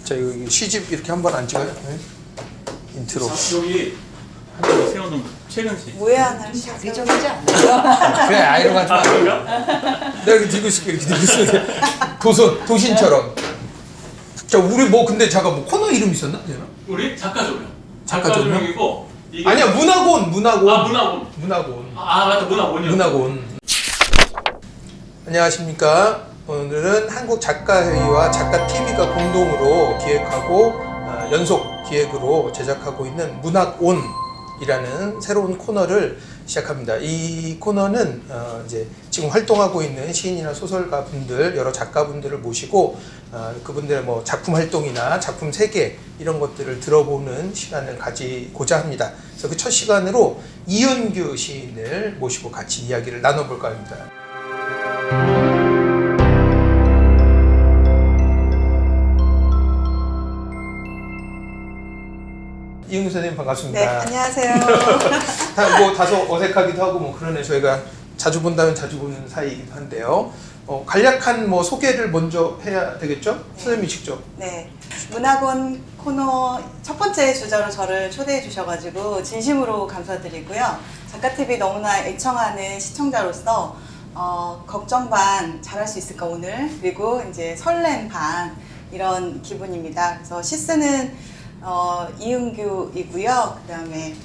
자, 여기 시집 이렇게 한번 안 찍어요? 네? 인트로. 여기 한번 세워놓은 최근 시. 모해하는 자기적이지 않나요? 그래, 아이로 가지 마. 그런가? 내가 이렇게 들고 있을게, 이렇게 들고 있을게. 도신처럼. 자, 우리 뭐, 근데 잠깐 뭐 코너 이름 있었나? 얘나? 우리 작가 조명. 작가 작가 조명? 조명이고. 이게 아니야, 문학원. 아 문화원. 문학원. 아 맞다 문화원이요. 문학원. 안녕하십니까. 오늘은 한국작가회의와 작가TV가 공동으로 기획하고 연속 기획으로 제작하고 있는 문학온이라는 새로운 코너를 시작합니다. 이 코너는 이제 지금 활동하고 있는 시인이나 소설가 분들, 여러 작가분들을 모시고 그분들의 뭐 작품 활동이나 작품 세계 이런 것들을 들어보는 시간을 가지고자 합니다. 그래서 그 첫 시간으로 이은규 시인을 모시고 같이 이야기를 나눠볼까 합니다. 이은규 선생님 반갑습니다. 네, 안녕하세요. 뭐 다소 어색하기도 하고 뭐 그러네. 저희가 자주 본다면 자주 보는 사이이기도 한데요. 간략한 뭐 소개를 먼저 해야 되겠죠? 네. 선생님이 직접. 네, 문학원 코너 첫 번째 주자로 저를 초대해 주셔가지고 진심으로 감사드리고요. 작가TV 너무나 애청하는 시청자로서 걱정 반 잘할 수 있을까 오늘, 그리고 이제 설렘 반 이런 기분입니다. 그래서 시스는 이은규이고요. 그 다음에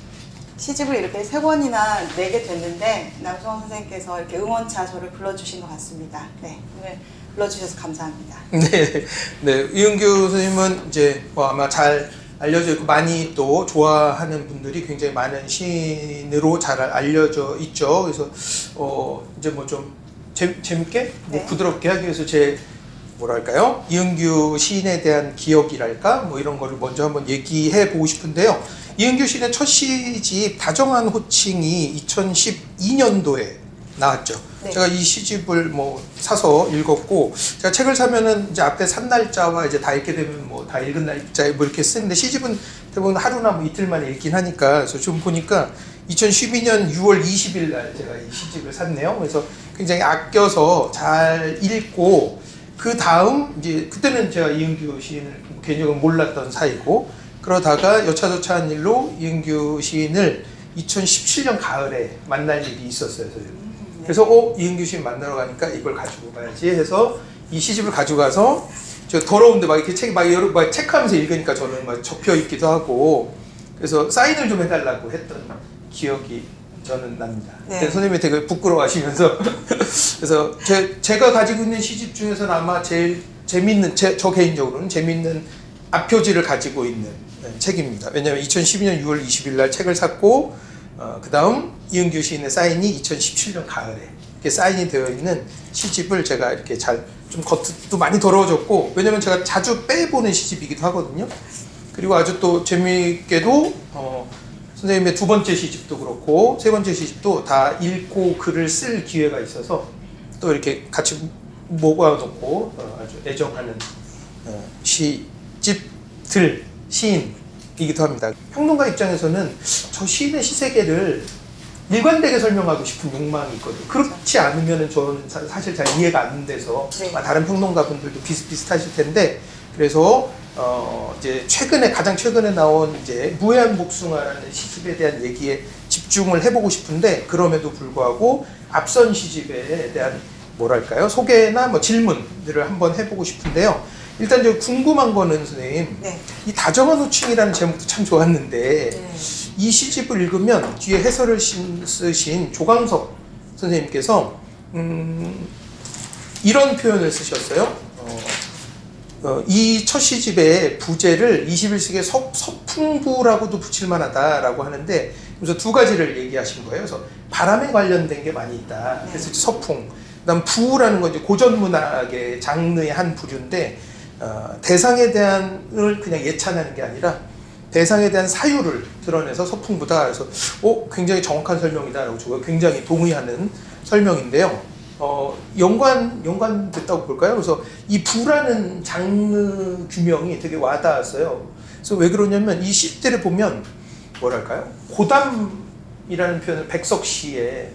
시집을 이렇게 3권이나 내게 됐는데 남수원 선생님께서 이렇게 응원차 저를 불러주신 것 같습니다. 네, 오늘 불러주셔서 감사합니다. 네, 네. 이은규 선생님은 이제 뭐 아마 잘 알려져 있고 많이 또 좋아하는 분들이 굉장히 많은 시인으로 잘 알려져 있죠. 그래서 이제 뭐 좀 재밌게 뭐 네. 부드럽게 하기 위해서 제 뭐랄까요? 이은규 시인에 대한 기억이랄까? 뭐 이런 거를 먼저 한번 얘기해 보고 싶은데요. 이은규 시인의 첫 시집 다정한 호칭이 2012년도에 나왔죠. 네. 제가 이 시집을 뭐 사서 읽었고, 제가 책을 사면은 이제 앞에 산 날짜와 이제 다 읽게 되면 뭐 다 읽은 날짜에 뭐 이렇게 쓰는데, 시집은 대부분 하루나 뭐 이틀 만에 읽긴 하니까, 그래서 좀 보니까 2012년 6월 20일 날 제가 이 시집을 샀네요. 그래서 굉장히 아껴서 잘 읽고, 그 다음 이제 그때는 제가 이은규 시인을 개인적으로 몰랐던 사이고, 그러다가 여차저차한 일로 이은규 시인을 2017년 가을에 만날 일이 있었어요. 네. 그래서 이은규 시인 만나러 가니까 이걸 가지고 가야지 해서 이 시집을 가지고 가서, 저 더러운데 막 이렇게 막 체크하면서 읽으니까 저는 막 접혀 있기도 하고, 그래서 사인을 좀 해달라고 했던 기억이 저는 납니다. 네. 선생님이 되게 부끄러워하시면서 그래서 제가 가지고 있는 시집 중에서는 아마 제일 재밌는, 저 개인적으로는 재밌는 앞표지를 가지고 있는 책입니다. 왜냐하면 2012년 6월 20일 날 책을 샀고, 그 다음 이은규 시인의 사인이 2017년 가을에 이렇게 사인이 되어 있는 시집을 제가 이렇게 좀 겉도 많이 더러워졌고, 왜냐면 제가 자주 빼보는 시집이기도 하거든요. 그리고 아주 또 재미있게도 선생님의 두 번째 시집도 그렇고 세 번째 시집도 다 읽고 글을 쓸 기회가 있어서 또 이렇게 같이 모아놓고 아주 애정하는 시집들 시인이기도 합니다. 평론가 입장에서는 저 시인의 시세계를 일관되게 설명하고 싶은 욕망이 있거든요. 그렇지 않으면 저는 사실 잘 이해가 안 돼서, 네. 다른 평론가분들도 비슷비슷하실 텐데, 그래서 이제 가장 최근에 나온 이제 무해한 복숭아라는 시집에 대한 얘기에 집중을 해보고 싶은데, 그럼에도 불구하고 앞선 시집에 대한 뭐랄까요, 소개나 뭐 질문들을 한번 해보고 싶은데요. 일단 저 궁금한 거는 선생님, 네. 이 다정한 호칭이라는 제목도 참 좋았는데, 네. 이 시집을 읽으면 뒤에 해설을 쓰신 조광석 선생님께서 이런 표현을 쓰셨어요. 이 첫 시집의 부제를 21세기의 서풍부라고도 붙일 만하다라고 하는데, 그래서 두 가지를 얘기하신 거예요. 그래서 바람에 관련된 게 많이 있다. 그래서 이제 서풍. 그다음 부라는 건 이제 고전문학의 장르의 한 부류인데, 대상에 대한을 그냥 예찬하는 게 아니라 대상에 대한 사유를 드러내서 서풍부다. 그래서 굉장히 정확한 설명이다라고 제가 굉장히 동의하는 설명인데요. 연관됐다고 볼까요? 그래서 이 부라는 장르 규명이 되게 와닿았어요. 그래서 왜 그러냐면 이 시들을 보면 뭐랄까요? 고담이라는 표현을 백석 시의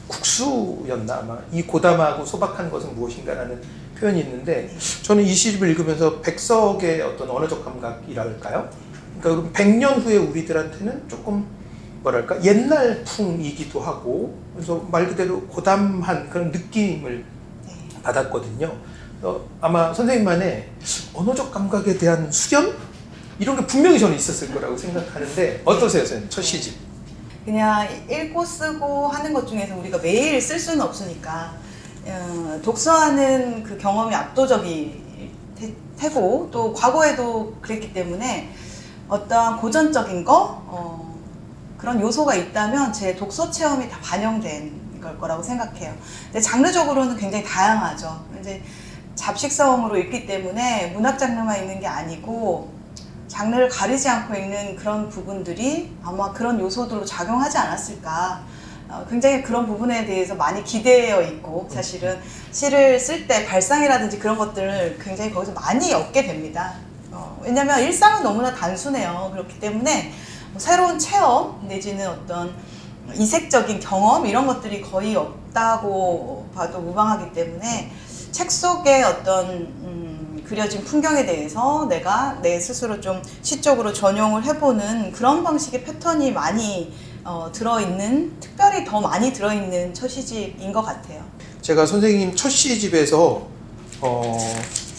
국수였나 아마, 이 고담하고 소박한 것은 무엇인가라는 표현이 있는데 저는 이 시집을 읽으면서 백석의 어떤 언어적 감각이랄까요? 그러니까 100년 후에 우리들한테는 조금 뭐랄까 옛날 풍이기도 하고 그래서 말 그대로 고담한 그런 느낌을 받았거든요. 아마 선생님만의 언어적 감각에 대한 수련? 이런 게 분명히 저는 있었을 거라고 생각하는데 어떠세요, 선생님? 첫 시집. 그냥 읽고 쓰고 하는 것 중에서 우리가 매일 쓸 수는 없으니까 독서하는 그 경험이 압도적일 테고 또 과거에도 그랬기 때문에 어떠한 고전적인 그런 요소가 있다면 제 독서 체험이 다 반영된 걸 거라고 생각해요. 근데 장르적으로는 굉장히 다양하죠. 이제 잡식성으로 읽기 때문에 문학 장르만 읽는 게 아니고 장르를 가리지 않고 읽는 그런 부분들이 아마 그런 요소들로 작용하지 않았을까. 굉장히 그런 부분에 대해서 많이 기대어 있고 사실은 시를 쓸 때 발상이라든지 그런 것들을 굉장히 거기서 많이 얻게 됩니다. 왜냐면 일상은 너무나 단순해요. 그렇기 때문에 뭐 새로운 체험 내지는 어떤 이색적인 경험 이런 것들이 거의 없다고 봐도 무방하기 때문에 책 속의 어떤 그려진 풍경에 대해서 내가 내 스스로 좀 시적으로 전용을 해보는 그런 방식의 패턴이 많이 들어있는, 특별히 더 많이 들어있는 첫 시집인 것 같아요. 제가 선생님 첫 시집에서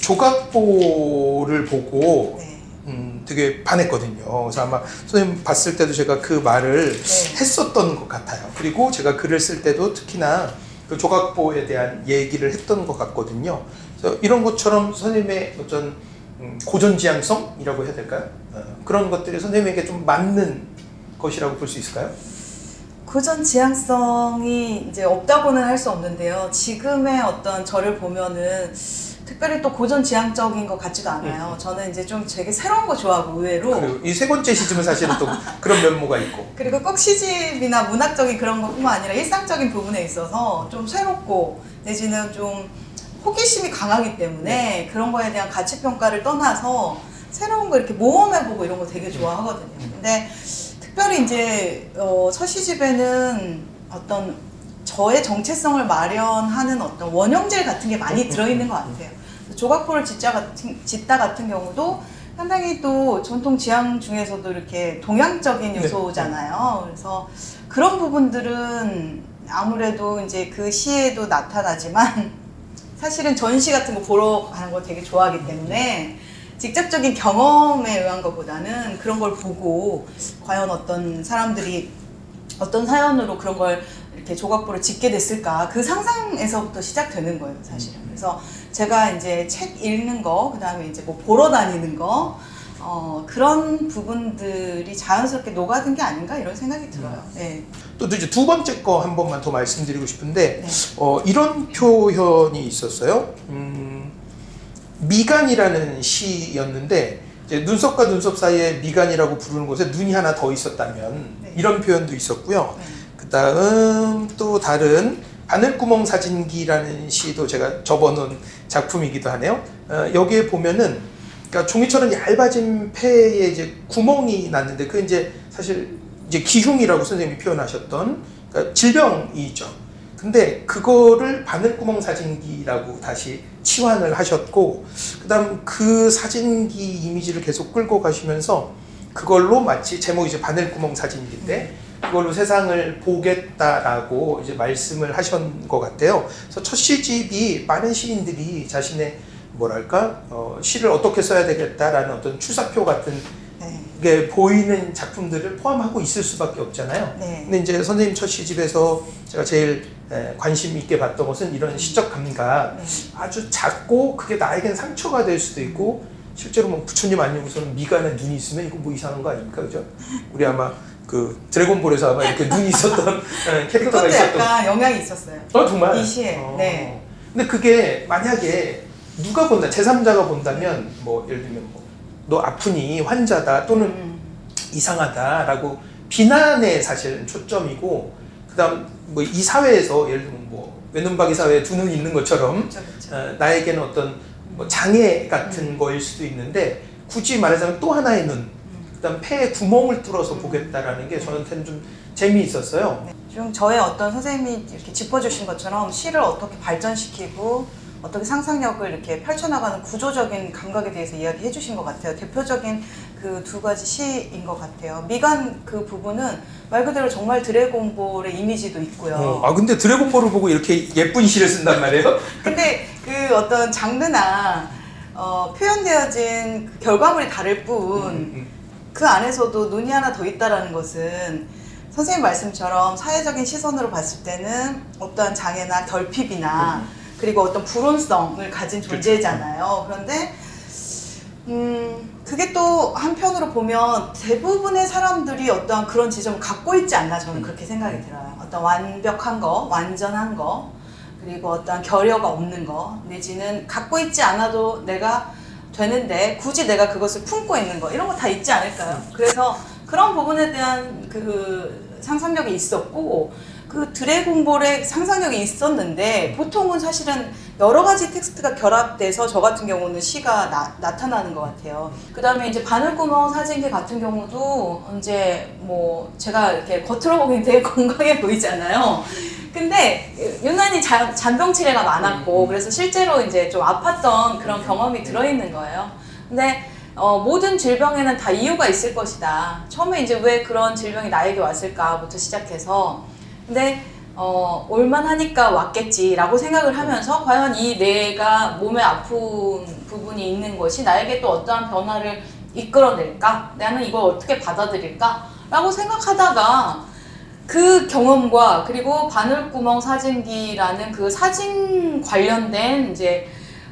조각보를 보고 네. 되게 반했거든요. 그래서 아마 선생님 봤을 때도 제가 그 말을 네. 했었던 것 같아요. 그리고 제가 글을 쓸 때도 특히나 그 조각보에 대한 얘기를 했던 것 같거든요. 그래서 이런 것처럼 선생님의 어떤 고전지향성이라고 해야 될까요? 그런 것들이 선생님에게 좀 맞는 것이라고 볼 수 있을까요? 고전 지향성이 이제 없다고는 할 수 없는데요. 지금의 어떤 저를 보면은 특별히 또 고전 지향적인 것 같지도 않아요. 저는 이제 좀 되게 새로운 거 좋아하고 의외로. 그리고 이 세 번째 시집은 사실은 또 그런 면모가 있고. 그리고 꼭 시집이나 문학적인 그런 것뿐만 아니라 일상적인 부분에 있어서 좀 새롭고 내지는 좀 호기심이 강하기 때문에 그런 거에 대한 가치 평가를 떠나서 새로운 거 이렇게 모험해보고 이런 거 되게 좋아하거든요. 근데 특별히 이제 첫 시집에는 어떤 저의 정체성을 마련하는 어떤 원형질 같은 게 많이 들어있는 것 같아요. 조각보를 짓다 같은 경우도 상당히 또 전통 지향 중에서도 이렇게 동양적인 요소잖아요. 그래서 그런 부분들은 아무래도 이제 그 시에도 나타나지만 사실은 전시 같은 거 보러 가는 거 되게 좋아하기 때문에 직접적인 경험에 의한 것보다는 그런 걸 보고 과연 어떤 사람들이 어떤 사연으로 그런 걸 이렇게 조각보를 짓게 됐을까 그 상상에서부터 시작되는 거예요, 사실은. 그래서 제가 이제 책 읽는 거, 그 다음에 이제 뭐 보러 다니는 거, 그런 부분들이 자연스럽게 녹아든 게 아닌가 이런 생각이 들어요. 네. 또 이제 두 번째 거 한 번만 더 말씀드리고 싶은데 네. 이런 표현이 있었어요. 미간이라는 시였는데 이제 눈썹과 눈썹 사이에 미간이라고 부르는 곳에 눈이 하나 더 있었다면 네. 이런 표현도 있었고요. 네. 그 다음 또 다른 바늘구멍 사진기라는 시도 제가 접어놓은 작품이기도 하네요. 여기에 보면은 그러니까 종이처럼 얇아진 폐에 이제 구멍이 났는데 그 이제 사실 이제 기흉이라고 선생님이 표현하셨던 그러니까 질병이죠. 근데 그거를 바늘구멍 사진기라고 다시 치환을 하셨고 그다음 그 사진기 이미지를 계속 끌고 가시면서 그걸로 마치 제목이 이제 바늘구멍 사진기인데 그걸로 세상을 보겠다라고 이제 말씀을 하신 것 같아요. 그래서 첫 시집이 많은 시인들이 자신의 뭐랄까 시를 어떻게 써야 되겠다라는 어떤 출사표 같은 네. 게 보이는 작품들을 포함하고 있을 수밖에 없잖아요. 네. 근데 이제 선생님 첫 시집에서 제가 제일 관심 있게 봤던 것은 이런 시적 감각 네. 아주 작고 그게 나에겐 상처가 될 수도 있고 실제로 뭐 부처님 아니고서는 미간에 눈이 있으면 이거 뭐 이상한 거 아닙니까, 그죠? 우리 아마 그 드래곤볼에서 아마 이렇게 눈이 있었던 캐릭터가 그것도 있었던. 약간 영향이 있었어요. 정말. 이 시에. 네. 근데 그게 만약에 누가 본다, 제3자가 본다면 뭐 예를 들면 뭐 너 아프니 환자다 또는 이상하다라고 비난에 사실 초점이고 그다음 뭐 이 사회에서 예를 들면 뭐 외눈박이 사회에 두 눈이 있는 것처럼 그렇죠, 그렇죠. 나에게는 어떤 뭐 장애 같은 거일 수도 있는데 굳이 말하자면 또 하나의 눈 그다음 폐에 구멍을 뚫어서 보겠다라는 게 저한테는 좀 재미있었어요. 네. 좀 저의 어떤 선생님이 이렇게 짚어주신 것처럼 시를 어떻게 발전시키고 어떻게 상상력을 이렇게 펼쳐나가는 구조적인 감각에 대해서 이야기해 주신 것 같아요. 대표적인 그 두 가지 시인 것 같아요. 미간 그 부분은 말 그대로 정말 드래곤볼의 이미지도 있고요. 아 근데 드래곤볼을 보고 이렇게 예쁜 시를 쓴단 말이에요? 근데 그 어떤 장르나 표현되어진 그 결과물이 다를 뿐 그 안에서도 눈이 하나 더 있다라는 것은 선생님 말씀처럼 사회적인 시선으로 봤을 때는 어떠한 장애나 결핍이나 그리고 어떤 불온성을 가진 존재잖아요. 그런데 그게 또 한편으로 보면 대부분의 사람들이 어떠한 그런 지점을 갖고 있지 않나 저는 그렇게 생각이 들어요. 어떤 완벽한 거, 완전한 거, 그리고 어떠한 결여가 없는 거, 내지는 갖고 있지 않아도 내가 되는데 굳이 내가 그것을 품고 있는 거, 이런 거 다 있지 않을까요? 그래서 그런 부분에 대한 그 상상력이 있었고, 그 드래곤볼에 상상력이 있었는데 보통은 사실은 여러 가지 텍스트가 결합돼서 저 같은 경우는 시가 나타나는 것 같아요. 그 다음에 이제 바늘구멍 사진기 같은 경우도 이제 뭐 제가 이렇게 겉으로 보기엔 되게 건강해 보이잖아요. 근데 유난히 잔병치레가 많았고 그래서 실제로 이제 좀 아팠던 그런 경험이 들어있는 거예요. 근데 모든 질병에는 다 이유가 있을 것이다. 처음에 이제 왜 그런 질병이 나에게 왔을까부터 시작해서 근데 올만하니까 왔겠지라고 생각을 하면서 과연 이 내가 몸에 아픈 부분이 있는 것이 나에게 또 어떠한 변화를 이끌어낼까? 나는 이걸 어떻게 받아들일까? 라고 생각하다가 그 경험과 그리고 바늘구멍 사진기라는 그 사진 관련된 이제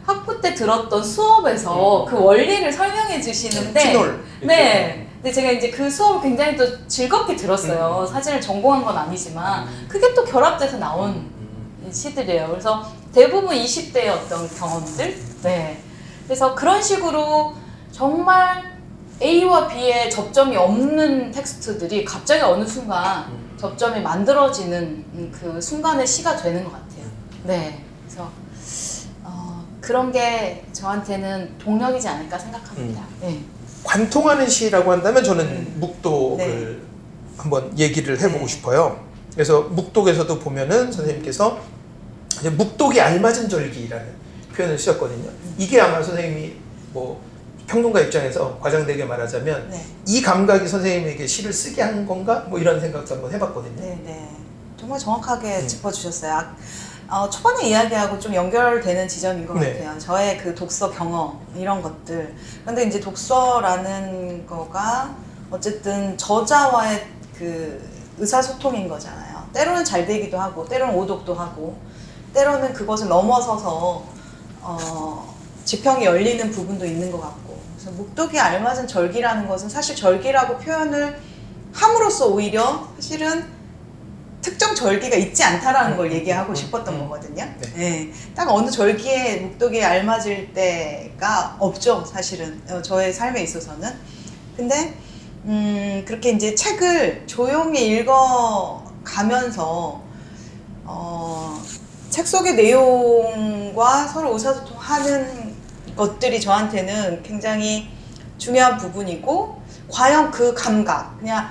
학부 때 들었던 수업에서 그 원리를 설명해 주시는데 티놀. 네. 근데 제가 이제 그 수업을 굉장히 또 즐겁게 들었어요. 사진을 전공한 건 아니지만 그게 또 결합돼서 나온 시들이에요. 그래서 대부분 20대의 어떤 경험들. 네. 그래서 그런 식으로 정말 A와 B의 접점이 없는 텍스트들이 갑자기 어느 순간 접점이 만들어지는 그 순간의 시가 되는 것 같아요. 네. 그래서 그런 게 저한테는 동력이지 않을까 생각합니다. 네. 관통하는 시라고 한다면 저는 묵독을 네. 한번 얘기를 해보고 네. 싶어요. 그래서 묵독에서도 보면은 선생님께서 이제 묵독이 알맞은 절기라는 표현을 쓰셨거든요. 이게 아마 선생님이 뭐 평론가 입장에서 과장되게 말하자면 네. 이 감각이 선생님에게 시를 쓰게 한 건가? 뭐 이런 생각도 한번 해봤거든요. 네, 네. 정말 정확하게 짚어주셨어요. 초반에 이야기하고 좀 연결되는 지점인 것 네. 같아요. 저의 그 독서 경험, 이런 것들. 근데 이제 독서라는 거가 어쨌든 저자와의 그 의사소통인 거잖아요. 때로는 잘 되기도 하고, 때로는 오독도 하고, 때로는 그것을 넘어서서, 지평이 열리는 부분도 있는 것 같고. 그래서 묵독이 알맞은 절기라는 것은 사실 절기라고 표현을 함으로써 오히려 사실은 특정 절기가 있지 않다라는 걸 얘기하고 싶었던 거거든요. 네. 네. 딱 어느 절기에 묵독이 알맞을 때가 없죠, 사실은. 저의 삶에 있어서는. 근데 그렇게 이제 책을 조용히 읽어가면서 책 속의 내용과 서로 의사소통하는 것들이 저한테는 굉장히 중요한 부분이고, 과연 그 감각, 그냥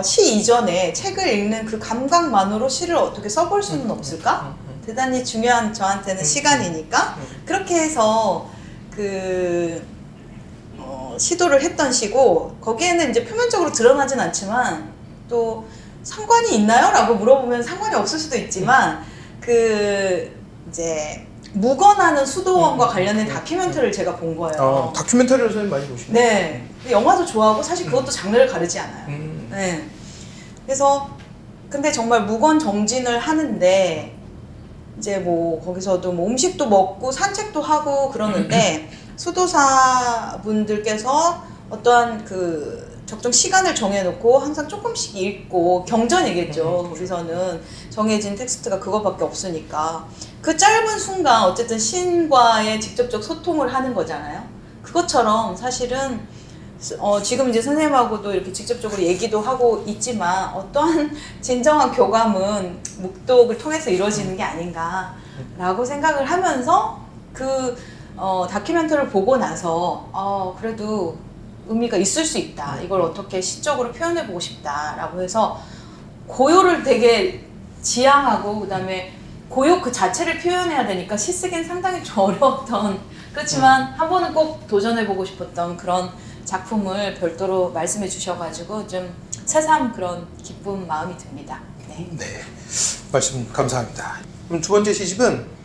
시 이전에 책을 읽는 그 감각만으로 시를 어떻게 써볼 수는 없을까? 대단히 중요한 저한테는 시간이니까 그렇게 해서 그 시도를 했던 시고, 거기에는 이제 표면적으로 드러나진 않지만 또 상관이 있나요? 라고 물어보면 상관이 없을 수도 있지만 그 이제 묵어나는 수도원과 관련된 다큐멘터리를 제가 본 거예요. 다큐멘터리를 선생님 많이 보시네요. 네. 영화도 좋아하고 사실 그것도 장르를 가르지 않아요. 네. 그래서 근데 정말 무건정진을 하는데 이제 뭐 거기서도 뭐 음식도 먹고 산책도 하고 그러는데 수도사 분들께서 어떠한 그 적정 시간을 정해놓고 항상 조금씩 읽고 경전이겠죠. 거기서는 정해진 텍스트가 그거밖에 없으니까 그 짧은 순간 어쨌든 시인과의 직접적 소통을 하는 거잖아요. 그것처럼 사실은 지금 이제 선생님하고도 이렇게 직접적으로 얘기도 하고 있지만 어떠한 진정한 교감은 묵독을 통해서 이루어지는 게 아닌가라고 생각을 하면서 그 다큐멘터리를 보고 나서 그래도 의미가 있을 수 있다. 이걸 어떻게 시적으로 표현해보고 싶다라고 해서 고요를 되게 지향하고 그다음에 고요 그 자체를 표현해야 되니까 시 쓰기는 상당히 좀 어려웠던, 그렇지만 한 번은 꼭 도전해보고 싶었던 그런 작품을 별도로 말씀해 주셔가지고 좀 새삼 그런 기쁜 마음이 듭니다. 네. 네, 말씀 감사합니다. 그럼 두 번째 시집은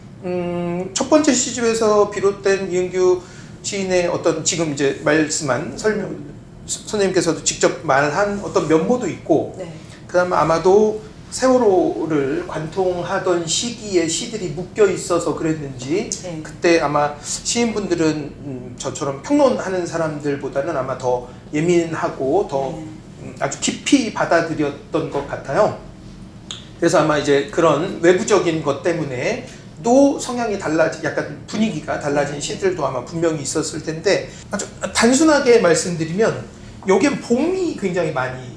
첫 번째 시집에서 비롯된 이은규 시인의 어떤 지금 이제 말씀한 선생님께서도 직접 말한 어떤 면모도 있고, 네. 그다음에 아마도 세월호를 관통하던 시기에 시들이 묶여 있어서 그랬는지 네. 그때 아마 시인분들은 저처럼 평론하는 사람들보다는 아마 더 예민하고 더 아주 깊이 받아들였던 것 같아요. 그래서 아마 이제 그런 외부적인 것 때문에 또 성향이 약간 분위기가 달라진 시들도 아마 분명히 있었을 텐데, 아주 단순하게 말씀드리면 여기엔 봄이 굉장히 많이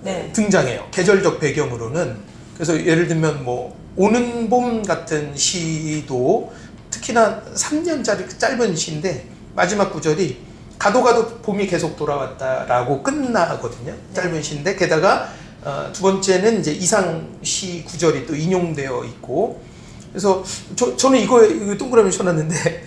네. 등장해요. 계절적 배경으로는. 그래서 예를 들면 뭐 오는 봄 같은 시도 특히나 3년짜리 짧은 시인데 마지막 구절이 가도 봄이 계속 돌아왔다라고 끝나거든요. 짧은 시인데 게다가 두 번째는 이제 이상시 구절이 또 인용되어 있고, 그래서 저는 이거 동그라미 쳐놨는데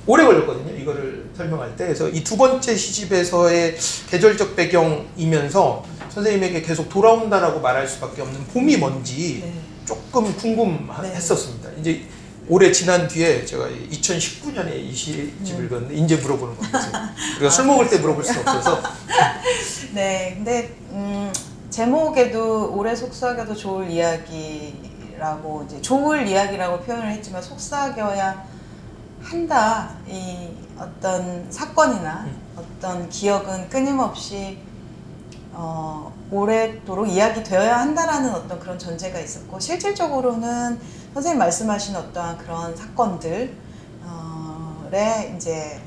오래 걸렸거든요. 이거를 설명할 때. 그래서 이 두 번째 시집에서의 계절적 배경이면서 선생님에게 계속 돌아온다라고 말할 수밖에 없는 봄이 뭔지 네. 조금 궁금했었습니다. 이제 오래 지난 뒤에 제가 2019년에 이 시집을 읽었는데 이제 물어보는 거거든요. 우리가 술 먹을 때 물어볼 수 없어서. 네, 근데 제목에도 오래 속삭여도 좋을 이야기라고, 이제 좋을 이야기라고 표현을 했지만 속삭여야 한다. 이 어떤 사건이나 어떤 기억은 끊임없이 오래도록 이야기되어야 한다라는 어떤 그런 전제가 있었고, 실질적으로는 선생님 말씀하신 어떠한 그런 사건들에 이제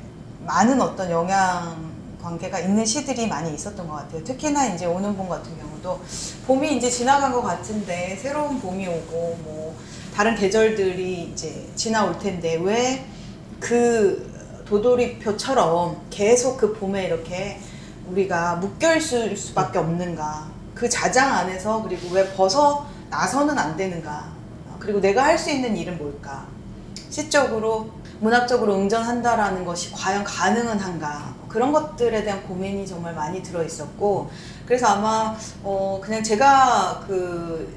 많은 어떤 영향 관계가 있는 시들이 많이 있었던 것 같아요. 특히나 이제 오는 봄 같은 경우도 봄이 이제 지나간 것 같은데 새로운 봄이 오고 뭐 다른 계절들이 이제 지나올 텐데 왜 그 도돌이표처럼 계속 그 봄에 이렇게 우리가 묶여있을 수밖에 없는가, 그 자장 안에서, 그리고 왜 벗어나서는 안 되는가, 그리고 내가 할 수 있는 일은 뭘까, 시적으로 문학적으로 응전한다라는 것이 과연 가능은 한가, 그런 것들에 대한 고민이 정말 많이 들어 있었고, 그래서 아마 그냥 제가 그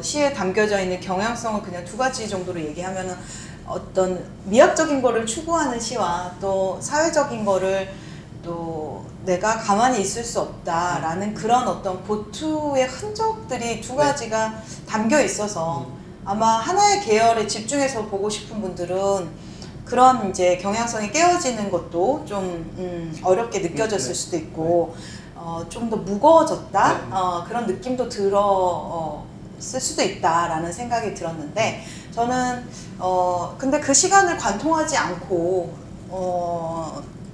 시에 담겨져 있는 경향성을 그냥 두 가지 정도로 얘기하면은, 어떤 미학적인 거를 추구하는 시와 또 사회적인 거를 또 내가 가만히 있을 수 없다라는 그런 어떤 고투의 흔적들이 두 가지가 담겨 있어서 아마 하나의 계열에 집중해서 보고 싶은 분들은 그런 이제 경향성이 깨어지는 것도 좀 어렵게 느껴졌을 수도 있고, 좀 더 무거워졌다, 그런 느낌도 들었을 수도 있다라는 생각이 들었는데, 저는 근데 그 시간을 관통하지 않고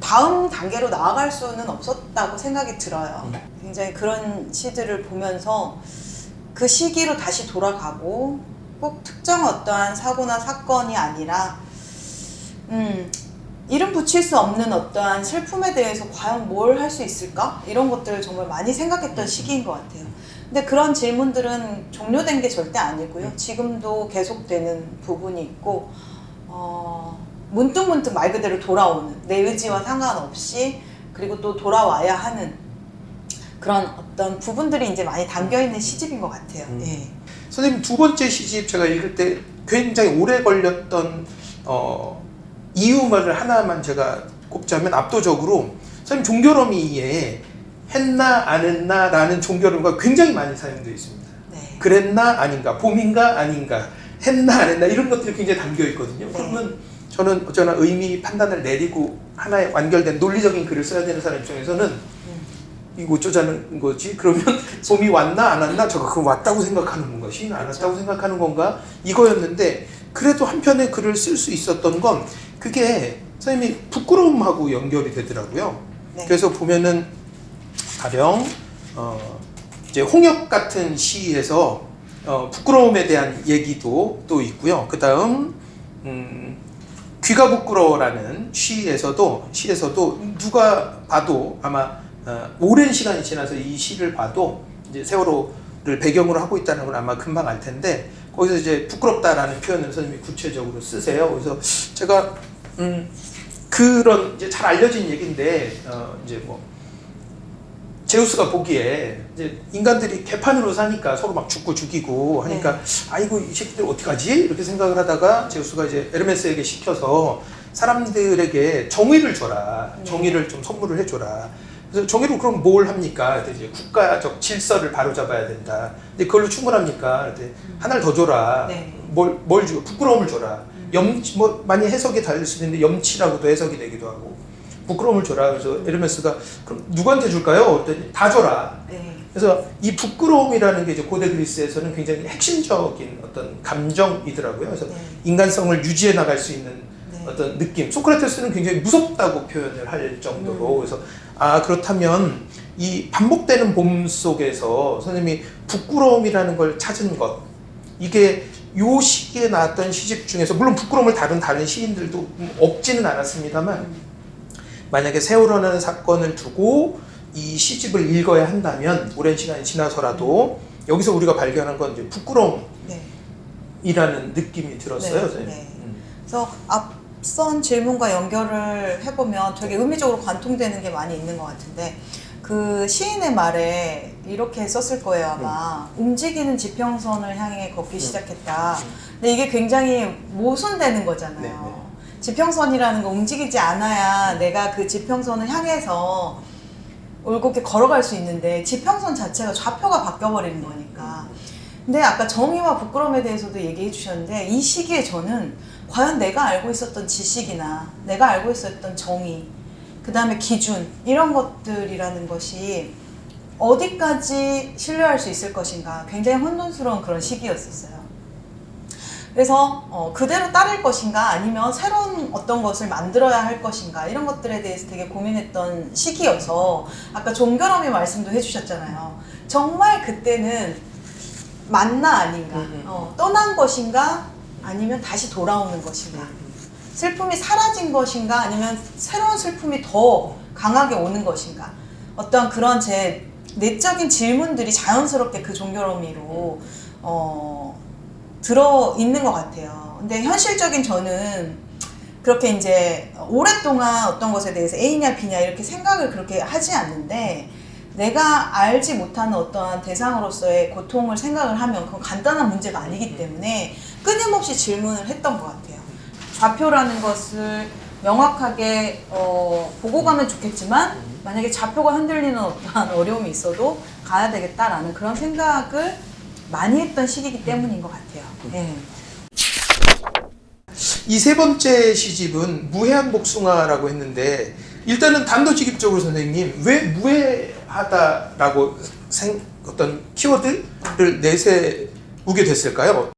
다음 단계로 나아갈 수는 없었다고 생각이 들어요. 굉장히 그런 시들을 보면서 그 시기로 다시 돌아가고, 꼭 특정 어떠한 사고나 사건이 아니라 이름 붙일 수 없는 어떠한 슬픔에 대해서 과연 뭘 할 수 있을까? 이런 것들을 정말 많이 생각했던 시기인 것 같아요. 근데 그런 질문들은 종료된 게 절대 아니고요. 지금도 계속되는 부분이 있고, 문득문득 말 그대로 돌아오는, 내 의지와 상관없이, 그리고 또 돌아와야 하는 그런 어떤 부분들이 이제 많이 담겨있는 시집인 것 같아요. 예. 선생님 두 번째 시집 제가 읽을 때 굉장히 오래 걸렸던 이유만을 하나만 제가 꼽자면, 압도적으로 선생님 종결어미에 했나 안 했나 라는 종결음과 굉장히 많이 사용되어 있습니다. 네. 그랬나 아닌가, 봄인가 아닌가, 했나 안 했나, 이런 것들이 굉장히 담겨 있거든요. 네. 그러면 저는 어쩌나 의미 판단을 내리고 하나의 완결된 논리적인 글을 써야 되는 사람 입장에서는 이거 어쩌자는 거지? 그러면 봄이 왔나 안 왔나, 저거 그럼 왔다고 생각하는 건가, 시인은 안 왔다고 생각하는 건가, 이거였는데, 그래도 한편의 글을 쓸 수 있었던 건 그게 선생님이 부끄러움하고 연결이 되더라고요. 네. 그래서 보면은 가령 이제 홍역 같은 시에서 부끄러움에 대한 얘기도 또 있고요. 그 다음 귀가 부끄러워라는 시에서도 누가 봐도 아마 오랜 시간이 지나서 이 시를 봐도 이제 세월호를 배경으로 하고 있다는 걸 아마 금방 알 텐데, 거기서 이제 부끄럽다라는 표현을 선생님이 구체적으로 쓰세요. 그래서 제가 그런 이제 잘 알려진 얘기인데 이제 뭐 제우스가 보기에 이제 인간들이 개판으로 사니까 서로 막 죽고 죽이고 하니까 아이고 이 새끼들 어떡하지? 이렇게 생각을 하다가 제우스가 이제 에르메스에게 시켜서 사람들에게 정의를 줘라. 정의를 좀 선물을 해줘라. 그래서 정의로 그럼 뭘 합니까? 이제 국가적 질서를 바로잡아야 된다. 근데 그걸로 충분합니까? 하나를 더 줘라. 네. 뭘 줘? 부끄러움을 줘라. 염치, 뭐 많이 해석이 다를 수도 있는데 염치라고도 해석이 되기도 하고 부끄러움을 줘라. 그래서 에르메스가 그럼 누구한테 줄까요? 그랬더니 다 줘라. 네. 그래서 이 부끄러움이라는 게 이제 고대 그리스에서는 굉장히 핵심적인 어떤 감정이더라고요. 그래서 인간성을 유지해 나갈 수 있는 어떤 느낌. 소크라테스는 굉장히 무섭다고 표현을 할 정도로 그래서 그렇다면 이 반복되는 봄 속에서 선생님이 부끄러움이라는 걸 찾은 것 이게 요 시기에 나왔던 시집 중에서 물론 부끄러움을 다룬 다른 시인들도 없지는 않았습니다만 만약에 세월호라는 사건을 두고 이 시집을 읽어야 한다면 오랜 시간이 지나서라도 여기서 우리가 발견한 건 이제 부끄러움이라는 느낌이 들었어요. 선생님. 그래서 앞선 질문과 연결을 해보면 되게 의미적으로 관통되는 게 많이 있는 것 같은데 그 시인의 말에 이렇게 썼을 거예요 아마 움직이는 지평선을 향해 걷기 시작했다. 근데 이게 굉장히 모순되는 거잖아요. 지평선이라는 거 움직이지 않아야 내가 그 지평선을 향해서 올곧게 걸어갈 수 있는데 지평선 자체가 좌표가 바뀌어버리는 거니까. 근데 아까 정의와 부끄러움에 대해서도 얘기해 주셨는데 이 시기에 저는 과연 내가 알고 있었던 지식이나 내가 알고 있었던 정의 그 다음에 기준 이런 것들이라는 것이 어디까지 신뢰할 수 있을 것인가 굉장히 혼돈스러운 그런 시기였었어요. 그래서 그대로 따를 것인가 아니면 새로운 어떤 것을 만들어야 할 것인가 이런 것들에 대해서 되게 고민했던 시기여서 아까 종결함의 말씀도 해주셨잖아요. 정말 그때는 만나 아닌가 떠난 것인가 아니면 다시 돌아오는 것인가 슬픔이 사라진 것인가 아니면 새로운 슬픔이 더 강하게 오는 것인가 어떤 그런 제 내적인 질문들이 자연스럽게 그 종결어미로 들어있는 것 같아요. 근데 현실적인 저는 그렇게 이제 오랫동안 어떤 것에 대해서 A냐 B냐 이렇게 생각을 그렇게 하지 않는데 내가 알지 못하는 어떠한 대상으로서의 고통을 생각을 하면 그건 간단한 문제가 아니기 때문에 끊임없이 질문을 했던 것 같아요. 좌표라는 것을 명확하게 보고 가면 좋겠지만 만약에 좌표가 흔들리는 어떠한 어려움이 있어도 가야 되겠다라는 그런 생각을 많이 했던 시기이기 때문인 것 같아요. 네. 이 세 번째 시집은 무해한 복숭아라고 했는데 일단은 단도직입적으로 선생님 왜 무해하다라고 어떤 키워드를 내세우게 됐을까요?